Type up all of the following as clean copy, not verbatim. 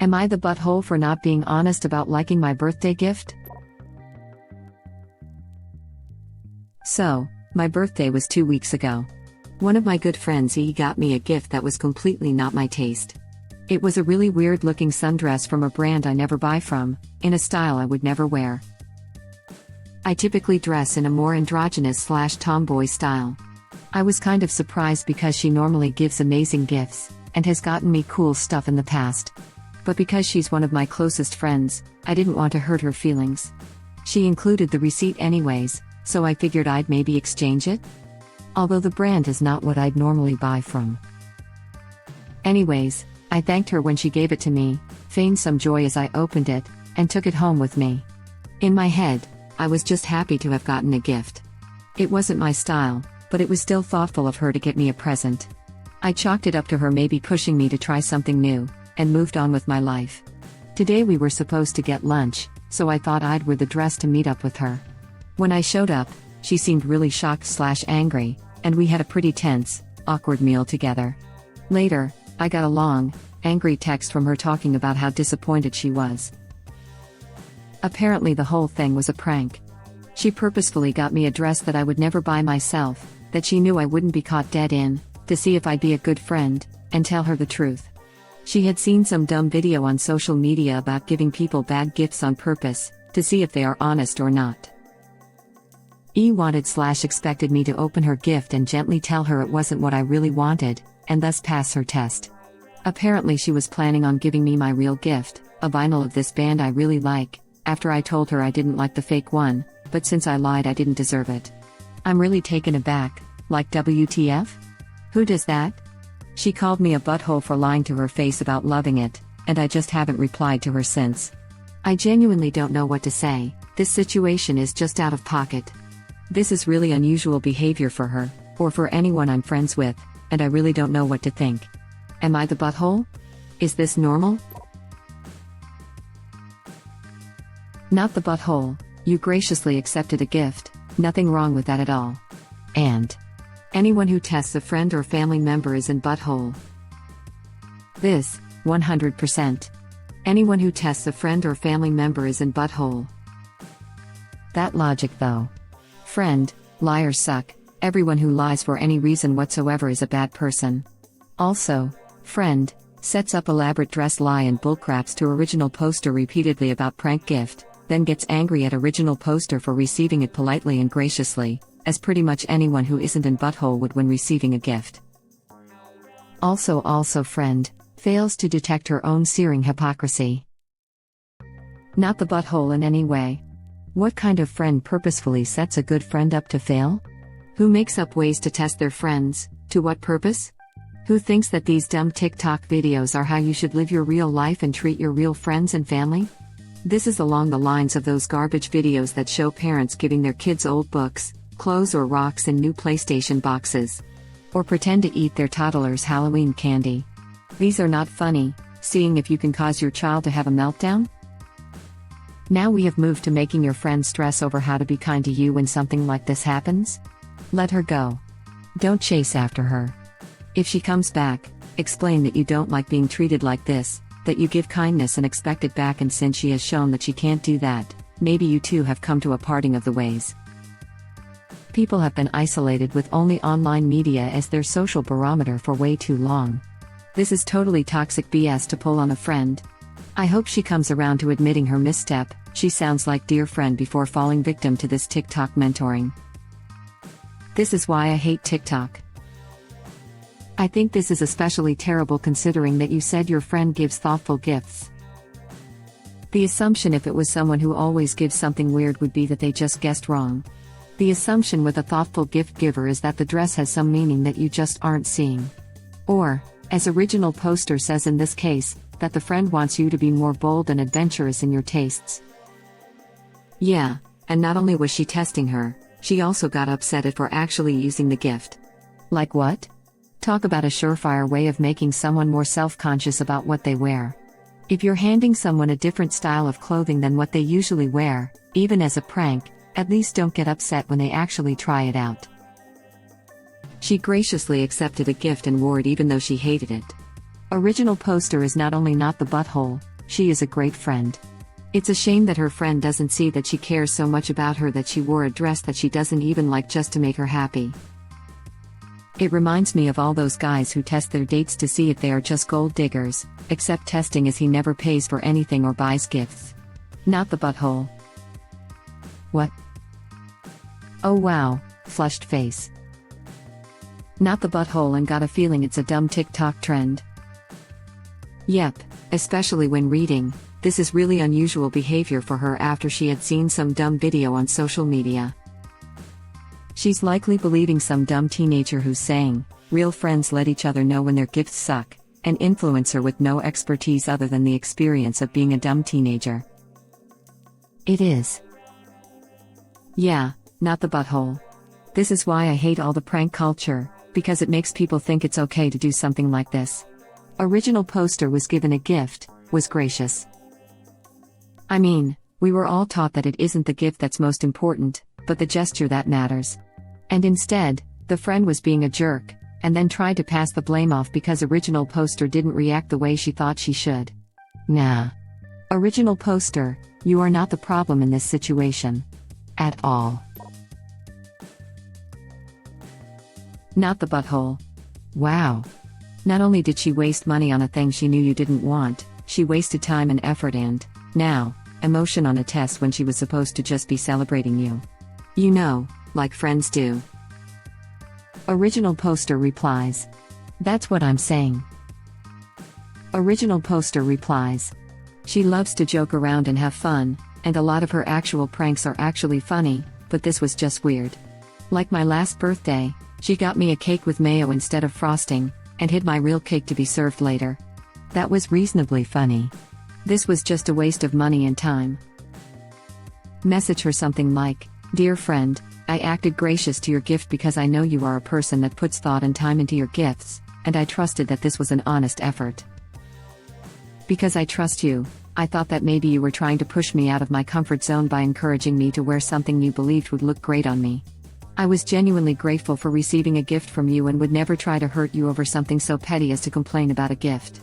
Am I the butthole for not being honest about liking my birthday gift? So, my birthday was 2 weeks ago. One of my good friends got me a gift that was completely not my taste. It was a really weird looking sundress from a brand I never buy from, in a style I would never wear. I typically dress in a more androgynous/tomboy style. I was kind of surprised because she normally gives amazing gifts, and has gotten me cool stuff in the past. But because she's one of my closest friends, I didn't want to hurt her feelings. She included the receipt anyways, so I figured I'd maybe exchange it? Although the brand is not what I'd normally buy from. Anyways, I thanked her when she gave it to me, feigned some joy as I opened it, and took it home with me. In my head, I was just happy to have gotten a gift. It wasn't my style, but it was still thoughtful of her to get me a present. I chalked it up to her maybe pushing me to try something new, and moved on with my life. Today we were supposed to get lunch, so I thought I'd wear the dress to meet up with her. When I showed up, she seemed really shocked/angry, and we had a pretty tense, awkward meal together. Later, I got a long, angry text from her talking about how disappointed she was. Apparently the whole thing was a prank. She purposefully got me a dress that I would never buy myself, that she knew I wouldn't be caught dead in, to see if I'd be a good friend, and tell her the truth. She had seen some dumb video on social media about giving people bad gifts on purpose, to see if they are honest or not. Wanted/expected me to open her gift and gently tell her it wasn't what I really wanted, and thus pass her test. Apparently she was planning on giving me my real gift, a vinyl of this band I really like, after I told her I didn't like the fake one, but since I lied I didn't deserve it. I'm really taken aback, like WTF? Who does that? She called me a butthole for lying to her face about loving it, and I just haven't replied to her since. I genuinely don't know what to say. This situation is just out of pocket. This is really unusual behavior for her, or for anyone I'm friends with, and I really don't know what to think. Am I the butthole? Is this normal? Not the butthole. You graciously accepted a gift, nothing wrong with that at all. And anyone who tests a friend or family member is in butthole. This, 100%. Anyone who tests a friend or family member is in butthole. That logic though. Friend, liars suck. Everyone who lies for any reason whatsoever is a bad person. Also, friend, sets up elaborate dress lie and bullcraps to original poster repeatedly about prank gift, then gets angry at original poster for receiving it politely and graciously, as pretty much anyone who isn't in butthole would when receiving a gift. Also friend, fails to detect her own searing hypocrisy. Not the butthole in any way. What kind of friend purposefully sets a good friend up to fail? Who makes up ways to test their friends? To what purpose? Who thinks that these dumb TikTok videos are how you should live your real life and treat your real friends and family? This is along the lines of those garbage videos that show parents giving their kids old books, clothes or rocks in new PlayStation boxes. Or pretend to eat their toddler's Halloween candy. These are not funny, seeing if you can cause your child to have a meltdown? Now we have moved to making your friend stress over how to be kind to you when something like this happens? Let her go. Don't chase after her. If she comes back, explain that you don't like being treated like this, that you give kindness and expect it back, and since she has shown that she can't do that, maybe you two have come to a parting of the ways. People have been isolated with only online media as their social barometer for way too long. This is totally toxic BS to pull on a friend. I hope she comes around to admitting her misstep. She sounds like dear friend before falling victim to this TikTok mentoring. This is why I hate TikTok. I think this is especially terrible considering that you said your friend gives thoughtful gifts. The assumption if it was someone who always gives something weird would be that they just guessed wrong. The assumption with a thoughtful gift giver is that the dress has some meaning that you just aren't seeing. Or, as original poster says in this case, that the friend wants you to be more bold and adventurous in your tastes. Yeah, and not only was she testing her, she also got upset at for actually using the gift. Like what? Talk about a surefire way of making someone more self-conscious about what they wear. If you're handing someone a different style of clothing than what they usually wear, even as a prank, at least don't get upset when they actually try it out. She graciously accepted a gift and wore it even though she hated it. Original poster is not only not the butthole, she is a great friend. It's a shame that her friend doesn't see that she cares so much about her that she wore a dress that she doesn't even like just to make her happy. It reminds me of all those guys who test their dates to see if they are just gold diggers, except testing is he never pays for anything or buys gifts. Not the butthole. What? Oh wow, flushed face. Not the butthole, and got a feeling it's a dumb TikTok trend. Yep, especially when reading. This is really unusual behavior for her after she had seen some dumb video on social media. She's likely believing some dumb teenager who's saying, real friends let each other know when their gifts suck, an influencer with no expertise other than the experience of being a dumb teenager. It is. Yeah, not the butthole. This is why I hate all the prank culture, because it makes people think it's okay to do something like this. Original poster was given a gift, was gracious. I mean, we were all taught that it isn't the gift that's most important, but the gesture that matters. And instead, the friend was being a jerk, and then tried to pass the blame off because original poster didn't react the way she thought she should. Nah. Original poster, you are not the problem in this situation. At all. Not the butthole. Wow. Not only did she waste money on a thing she knew you didn't want, she wasted time and effort and, now, emotion on a test when she was supposed to just be celebrating you. You know, like friends do. Original poster replies. That's what I'm saying. Original poster replies. She loves to joke around and have fun, and a lot of her actual pranks are actually funny, but this was just weird. Like my last birthday, she got me a cake with mayo instead of frosting, and hid my real cake to be served later. That was reasonably funny. This was just a waste of money and time. Message her something like, Dear friend, I acted gracious to your gift because I know you are a person that puts thought and time into your gifts, and I trusted that this was an honest effort. Because I trust you, I thought that maybe you were trying to push me out of my comfort zone by encouraging me to wear something you believed would look great on me. I was genuinely grateful for receiving a gift from you and would never try to hurt you over something so petty as to complain about a gift.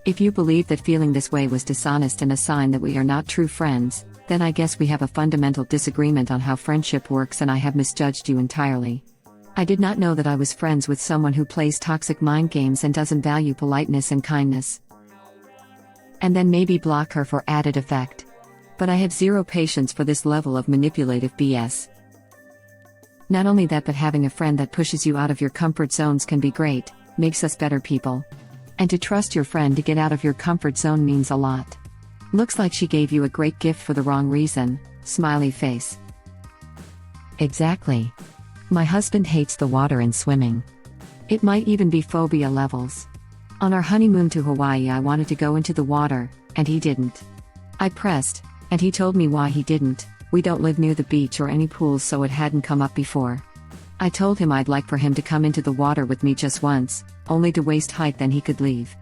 If you believe that feeling this way was dishonest and a sign that we are not true friends, then I guess we have a fundamental disagreement on how friendship works and I have misjudged you entirely. I did not know that I was friends with someone who plays toxic mind games and doesn't value politeness and kindness. And then maybe block her for added effect. But I have zero patience for this level of manipulative BS. Not only that, but having a friend that pushes you out of your comfort zones can be great, makes us better people. And to trust your friend to get out of your comfort zone means a lot. Looks like she gave you a great gift for the wrong reason, smiley face. Exactly. My husband hates the water and swimming. It might even be phobia levels. On our honeymoon to Hawaii, I wanted to go into the water, and he didn't. I pressed, and he told me why he didn't. We don't live near the beach or any pools, so it hadn't come up before. I told him I'd like for him to come into the water with me just once, only to waist height, then he could leave.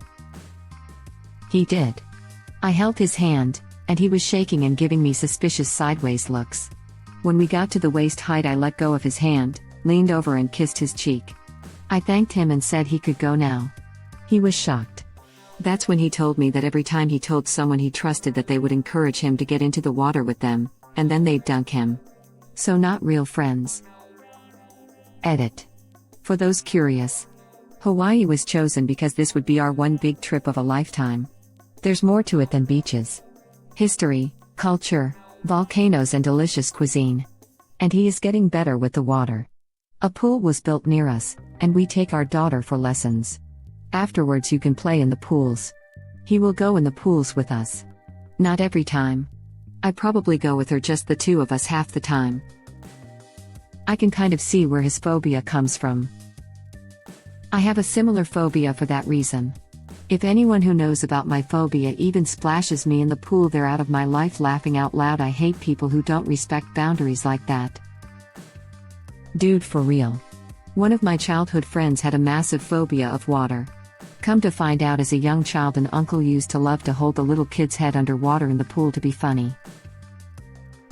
He did. I held his hand, and he was shaking and giving me suspicious sideways looks. When we got to the waist height, I let go of his hand, leaned over and kissed his cheek. I thanked him and said he could go now. He was shocked. That's when he told me that every time he told someone he trusted that they would encourage him to get into the water with them, and then they'd dunk him. So not real friends. Edit. For those curious. Hawaii was chosen because this would be our one big trip of a lifetime. There's more to it than beaches. History, culture, volcanoes and delicious cuisine. And he is getting better with the water. A pool was built near us, and we take our daughter for lessons. Afterwards you can play in the pools. He will go in the pools with us. Not every time. I probably go with her, just the two of us half the time. I can kind of see where his phobia comes from. I have a similar phobia for that reason. If anyone who knows about my phobia even splashes me in the pool, they're out of my life. Laughing out loud, I hate people who don't respect boundaries like that. Dude, for real. One of my childhood friends had a massive phobia of water. Come to find out, as a young child, an uncle used to love to hold the little kid's head underwater in the pool to be funny.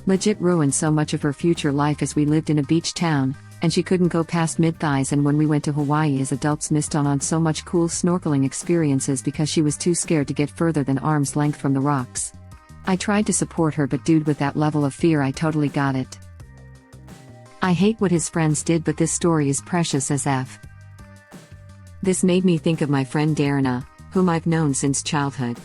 Legit ruined so much of her future life, as we lived in a beach town, And she couldn't go past mid-thighs, and when we went to Hawaii as adults missed on so much cool snorkeling experiences because she was too scared to get further than arm's length from the rocks. I tried to support her, but dude, with that level of fear I totally got it. I hate what his friends did, but this story is precious as F. This made me think of my friend Darina, whom I've known since childhood.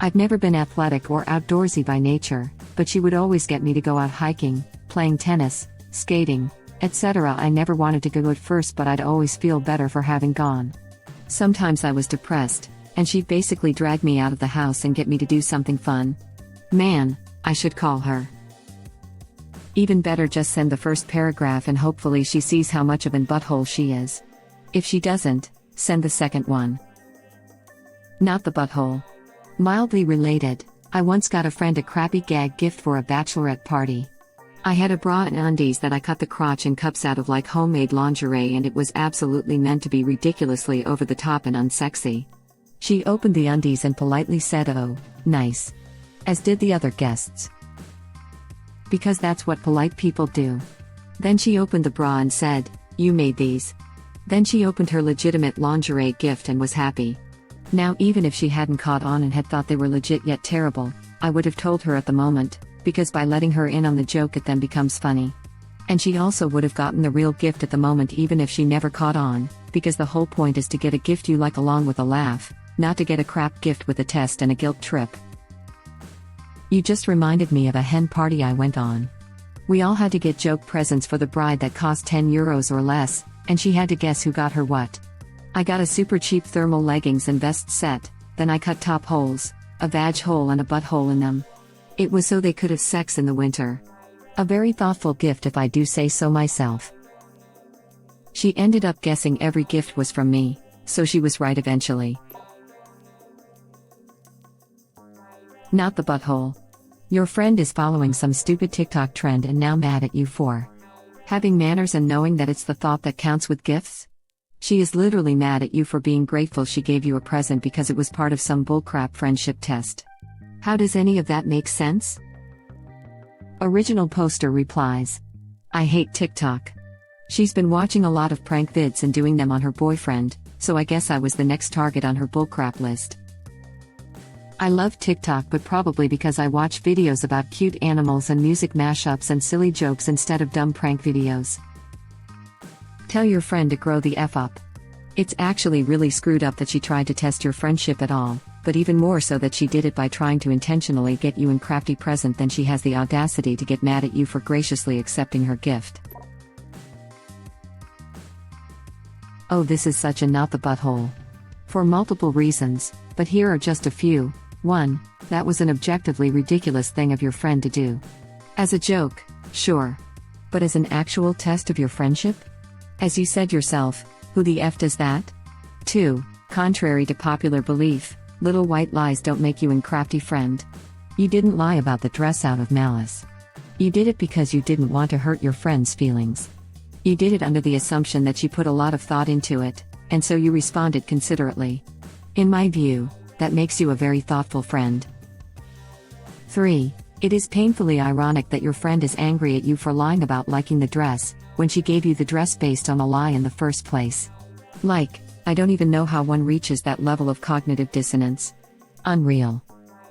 I've never been athletic or outdoorsy by nature, but she would always get me to go out hiking, playing tennis, skating, etc. I never wanted to go at first, but I'd always feel better for having gone. Sometimes I was depressed, and she'd basically drag me out of the house and get me to do something fun. Man, I should call her. Even better, just send the first paragraph and hopefully she sees how much of an butthole she is. If she doesn't, send the second one. Not the butthole. Mildly related, I once got a friend a crappy gag gift for a bachelorette party. I had a bra and undies that I cut the crotch and cups out of like homemade lingerie, and it was absolutely meant to be ridiculously over the top and unsexy. She opened the undies and politely said, "Oh, nice." As did the other guests. Because that's what polite people do. Then she opened the bra and said, "You made these." Then she opened her legitimate lingerie gift and was happy. Now, even if she hadn't caught on and had thought they were legit yet terrible, I would have told her at the moment, because by letting her in on the joke it then becomes funny. And she also would have gotten the real gift at the moment even if she never caught on, because the whole point is to get a gift you like along with a laugh, not to get a crap gift with a test and a guilt trip. You just reminded me of a hen party I went on. We all had to get joke presents for the bride that cost €10 or less, and she had to guess who got her what. I got a super cheap thermal leggings and vest set, then I cut top holes, a vag hole and a butt hole in them. It was so they could have sex in the winter. A very thoughtful gift if I do say so myself. She ended up guessing every gift was from me, so she was right eventually. Not the butthole. Your friend is following some stupid TikTok trend and now mad at you for having manners and knowing that it's the thought that counts with gifts? She is literally mad at you for being grateful she gave you a present because it was part of some bullcrap friendship test. How does any of that make sense? Original poster replies, I hate TikTok. She's been watching a lot of prank vids and doing them on her boyfriend, so I guess I was the next target on her bullcrap list. I love TikTok, but probably because I watch videos about cute animals and music mashups and silly jokes instead of dumb prank videos. Tell your friend to grow the F up. It's actually really screwed up that she tried to test your friendship at all, but even more so that she did it by trying to intentionally get you a crafty present, then she has the audacity to get mad at you for graciously accepting her gift. Oh, this is such a not the butthole. For multiple reasons, but here are just a few. 1. That was an objectively ridiculous thing of your friend to do. As a joke, sure. But as an actual test of your friendship? As you said yourself, who the F does that? 2. Contrary to popular belief, little white lies don't make you a crafty friend. You didn't lie about the dress out of malice. You did it because you didn't want to hurt your friend's feelings. You did it under the assumption that she put a lot of thought into it, and so you responded considerately. In my view, that makes you a very thoughtful friend. 3. It is painfully ironic that your friend is angry at you for lying about liking the dress, when she gave you the dress based on a lie in the first place. Like, I don't even know how one reaches that level of cognitive dissonance. Unreal.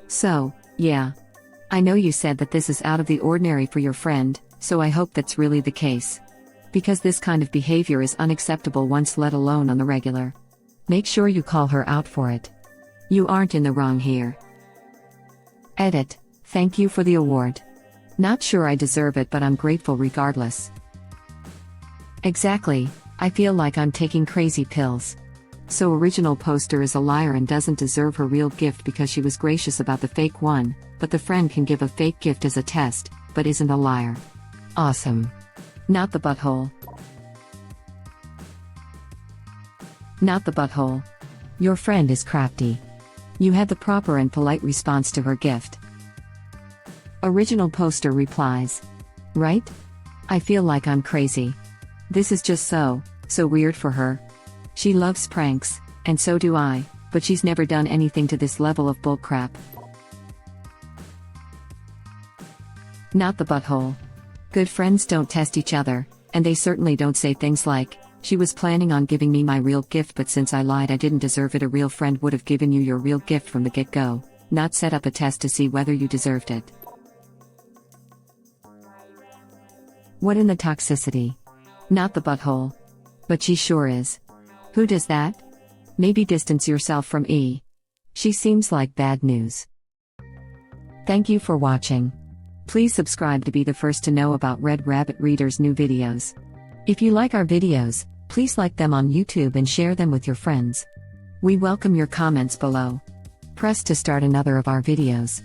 So, yeah. I know you said that this is out of the ordinary for your friend, so I hope that's really the case. Because this kind of behavior is unacceptable once let alone on the regular. Make sure you call her out for it. You aren't in the wrong here. Edit. Thank you for the award. Not sure I deserve it, but I'm grateful regardless. Exactly. I feel like I'm taking crazy pills. So original poster is a liar and doesn't deserve her real gift because she was gracious about the fake one, but the friend can give a fake gift as a test, but isn't a liar. Awesome. Not the butthole. Not the butthole. Your friend is crafty. You had the proper and polite response to her gift. Original poster replies, right? I feel like I'm crazy. This is just so weird for her. She loves pranks, and so do I, but she's never done anything to this level of bullcrap. Not the butthole. Good friends don't test each other, And they certainly don't say things like, "She was planning on giving me my real gift, but since I lied I didn't deserve it." A real friend would have given you your real gift from the get-go, not set up a test to see whether you deserved it. What in the toxicity? Not the butthole. But she sure is. Who does that? Maybe distance yourself from E. She seems like bad news. Thank you for watching. Please subscribe to be the first to know about Red Rabbit Reader's new videos. If you like our videos, please like them on YouTube and share them with your friends. We welcome your comments below. Press to start another of our videos.